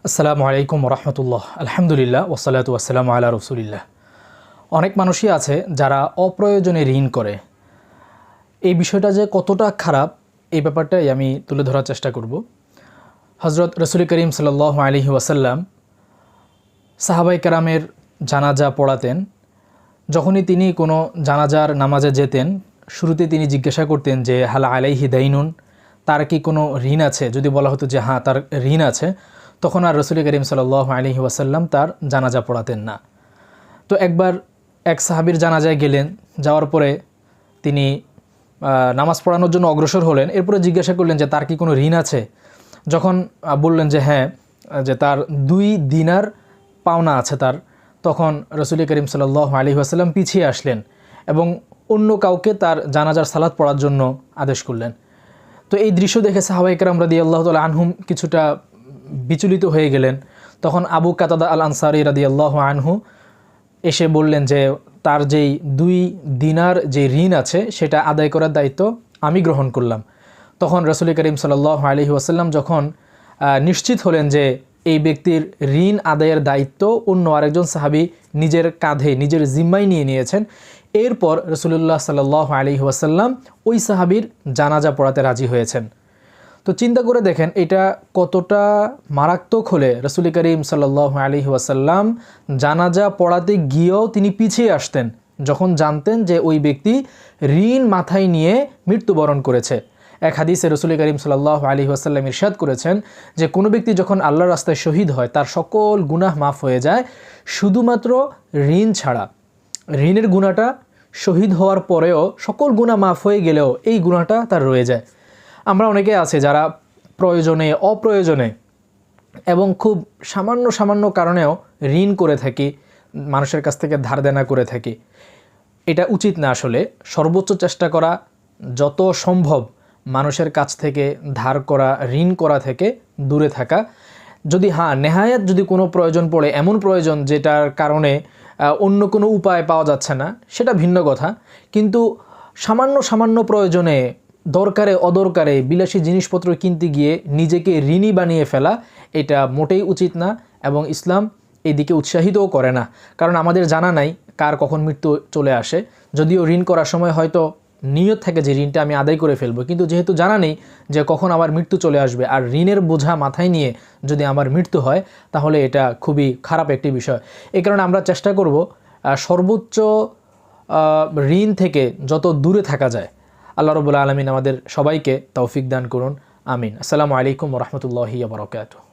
আসসালামু আলাইকুম রহমতুল্লাহ। আলহামদুলিল্লাহ ওয়াসসালাতু ওয়াসসালামু আলা রসুলিল্লাহ। অনেক মানুষই আছে যারা অপ্রয়োজনে ঋণ করে। এই বিষয়টা যে কতটা খারাপ এই ব্যাপারটাই আমি তুলে ধরার চেষ্টা করব। হজরত রসুল করিম সাল্লাল্লাহু আলাইহি ওয়াসাল্লাম সাহাবায়ে কেরামের জানাজা পড়াতেন। যখনই তিনি কোনো জানাজার নামাজে যেতেন, শুরুতে তিনি জিজ্ঞাসা করতেন যে হাল আলাইহি দাইনুন, তার কি কোনো ঋণ আছে? যদি বলা হতো যে হ্যাঁ তার ঋণ আছে, তখন আর রসুল করিম সাল্লাল্লাহু আলাইহি ওয়াসাল্লাম তার জানাজা পড়াতেন না। তো একবার এক সাহাবীর জানাজায় গেলেন, যাওয়ার পরে তিনি নামাজ পড়ানোর জন্য অগ্রসর হলেন। এরপরে জিজ্ঞাসা করলেন যে তার কি কোনো ঋণ আছে? যখন বললেন যে হ্যাঁ, যে তার 2 দিনার পাওনা আছে তার, তখন রসুল করিম সাল্লাল্লাহু আলাইহি ওয়াসাল্লাম পিছিয়ে আসলেন এবং অন্য কাউকে তার জানাজার সালাত পড়ার জন্য আদেশ করলেন। তো এই দৃশ্য দেখে সাহাবায়ে কেরাম রাদিয়াল্লাহু তাআলা আনহুম কিছুটা বিচলিত হয়ে গেলেন। তখন আবু কাতাদা আল আনসারী রাদিয়াল্লাহু আনহু এসে বললেন যে তার যেই 2 দিনার যে ঋণ আছে সেটা আদায় করার দায়িত্ব আমি গ্রহণ করলাম। তখন রাসূল করিম সাল্লাল্লাহু আলাইহি ওয়াসাল্লাম যখন নিশ্চিত হলেন যে এই ব্যক্তির ঋণ আদায়ের দায়িত্ব অন্য আরেকজন সাহাবী নিজের কাঁধে নিজের জিম্মায় নিয়ে নিয়েছেন, এরপর রাসূলুল্লাহ সাল্লাল্লাহু আলাইহি ওয়াসাল্লাম ওই সাহাবীর জানাজা পড়াতে রাজি হয়েছেন। তো চিন্তা করে দেখেন এটা কতটা মারাত্মক হলে রাসূল করিম সাল্লাল্লাহু আলাইহি ওয়াসাল্লাম জানাজা পড়াতে গিয়েও তিনি পিছিয়ে আসতেন যখন জানতেন যে ওই ব্যক্তি ঋণ মাথায় নিয়ে মৃত্যুবরণ করেছে। এক হাদিসে রাসূল করিম সাল্লাল্লাহু আলাইহি ওয়াসাল্লাম ইরশাদ করেছেন যে কোনো ব্যক্তি যখন আল্লাহর রাস্তায় শহীদ হয় তার সকল গুনাহ মাফ হয়ে যায়, শুধুমাত্র ঋণ ছাড়া। ঋণের গুনাহটা শহীদ হওয়ার পরেও সকল গুনাহ মাফ হয়ে গেলেও এই গুনাহটা তার রয়ে যায়। আমরা অনেকে আছে যারা প্রয়োজনে অপ্রয়োজনে এবং খুব সামান্য সামান্য কারণেও ঋণ করে থাকি, মানুষের কাছ থেকে ধার দেনা করে থাকি। এটা উচিত না। আসলে সর্বোচ্চ চেষ্টা করা, যত সম্ভব মানুষের কাছ থেকে ধার করা, ঋণ করা থেকে দূরে থাকা। যদি নেহায়াত যদি কোনো প্রয়োজন পড়ে, এমন প্রয়োজন যেটার কারণে অন্য কোনো উপায় পাওয়া যাচ্ছে না, সেটা ভিন্ন কথা। কিন্তু সামান্য সামান্য প্রয়োজনে, দরকারে অদরকারে বিলাসী জিনিসপত্র কিনতে গিয়ে নিজেকে ঋণী বানিয়ে ফেলা, এটা মোটেই উচিত না এবং ইসলাম এদিকে উৎসাহিতও করে না। কারণ আমাদের জানা নাই কার কখন মৃত্যু চলে আসে। যদিও ঋণ করার সময় হয়তো নিয়ত থাকে যে ঋণটা আমি আদায় করে ফেলবো, কিন্তু যেহেতু জানা নেই যে কখন আমার মৃত্যু চলে আসবে আর ঋণের বোঝা মাথায় নিয়ে যদি আমার মৃত্যু হয়, তাহলে এটা খুবই খারাপ একটি বিষয়। এই কারণে আমরা চেষ্টা করব সর্বোচ্চ ঋণ থেকে যত দূরে থাকা যায়। আল্লাহ রাব্বুল আলামিন আমাদের সবাইকে তৌফিক দান করুন, আমিন। আসসালামু আলাইকুম ওয়া রাহমাতুল্লাহি ওয়া বারাকাতুহু।